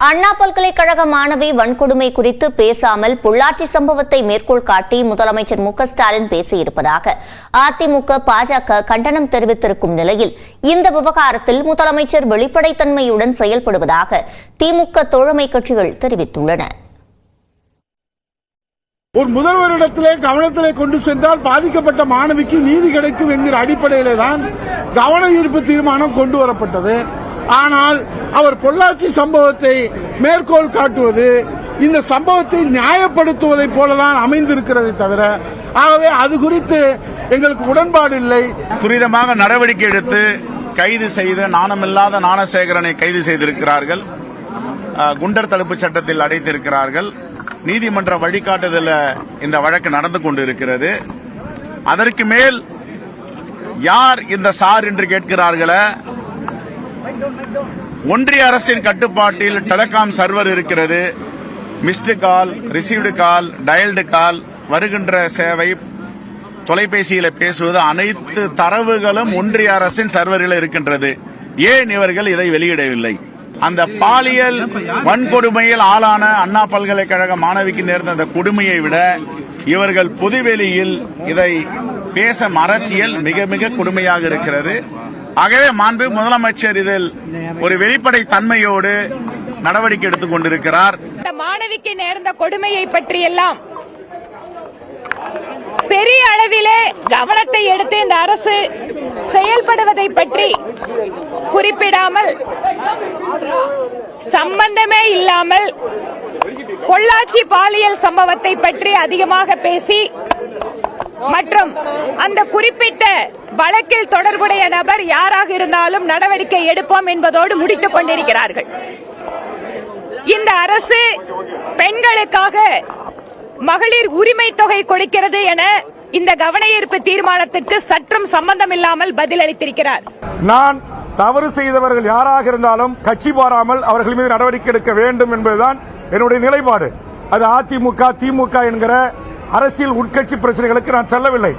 அண்ணா பல்கலைக்கழக மாணவி வன்கொடுமை குறித்து பேசாமல் பொள்ளாச்சி சம்பவத்தை மேற்கோள் காட்டி முதலமைச்சர் மு.க.ஸ்டாலின் பேசியிருப்பதாக அதிமுக பாஜக கண்டனம் தெரிவித்திருக்கும் நிலையில் இந்த விவகாரத்தில் முதலமைச்சர் வெளிப்படைத்தன்மையுடன் செயல்படுவதாக திமுக தோழமை கட்சிகள் தெரிவித்துள்ளன. ஒரு முதல்வரிடத்திலே கவனத்திலே கொண்டு சென்றால் பாதிக்கப்பட்ட மாணவிக்கு நீதி கிடைக்கும் என்கிற அடிப்படையிலே தான் கவன ஈர்ப்பு தீர்மானம் கொண்டு வரப்பட்டது. ஆனால் அவர் பொள்ளாச்சி சம்பவத்தை மேற்கோள் காட்டுவது இந்த சம்பவத்தை நியாயப்படுத்துவதை போலதான் அமைந்திருக்கிறதை தவிர, ஆகவே அது குறித்து எங்களுக்கு உடன்பாடு இல்லை. துரிதமாக நடவடிக்கை எடுத்து கைது செய்த நாணமில்லாத ஞானசேகரனை கைது செய்திருக்கிறார்கள். குண்டர் தடுப்பு சட்டத்தில் அடைத்திருக்கிறார்கள். நீதிமன்ற வழிகாட்டுதல இந்த வழக்கு நடந்து கொண்டிருக்கிறது. அதற்கு மேல் யார் இந்த சார் என்று கேட்கிறார்களே, ஒன்றிய அரசின் கட்டுப்பாட்டில் டெலிகாம் சர்வர் இருக்கிறது. மிஸ்டு கால், ரிசீவ்டு கால், டயல்டு கால், வருகின்ற சேவை, தொலைபேசியில பேசுவது, அனைத்து தரவுகளும் ஒன்றிய அரசின் சர்வரில் இருக்கின்றது. ஏன் இவர்கள் இதை வெளியிடவில்லை? அந்த பாலியல் வன்கொடுமையில் ஆளான அண்ணா பல்கலைக்கழக மாணவிக்கு நேர்ந்த அந்த கொடுமையை விட இவர்கள் பொதுவெளியில் இதை பேசும் அரசியல் மிக மிக கொடுமையாக இருக்கிறது. ஆகவே மாண்பு முதலமைச்சர் இதில் ஒரு வெளிப்படை தன்மையோடு நடவடிக்கை எடுத்துக் கொண்டிருக்கிறார். மாணவிக்கு நேர்ந்த கொடுமையை பற்றியெல்லாம் பெரிய அளவிலே கவனத்தை எடுத்து இந்த அரசு செயல்படுவதை பற்றி குறிப்பிடாமல், சம்பந்தமே இல்லாமல் பொள்ளாச்சி பாலியல் சம்பவத்தை பற்றி அதிகமாக பேசி மற்றும் அந்த குறிப்பிட்ட வழக்கில் தொடர்புடைய நபர் யாராக இருந்தாலும் நடவடிக்கை எடுப்போம் என்பதோடு முடித்துக் கொண்டிருக்கிறார்கள். இந்த அரசு பெண்களுக்காக மகளிர் உரிமை தொகை கொடுக்கிறது என இந்த கவன ஈர்ப்பு தீர்மானத்திற்கு சற்றும் சம்பந்தம் இல்லாமல் பதிலளித்திருக்கிறார். நான் தவறு செய்தவர்கள் யாராக இருந்தாலும் கட்சி பாராமல் அவர்கள் மீது நடவடிக்கை எடுக்க வேண்டும் என்பதுதான் என்னுடைய நிலைப்பாடு. அது அதிமுக, திமுக என்கிற அரசியல் உட்கட்சி பிரச்சனைகளுக்கு நான் செல்லவில்லை.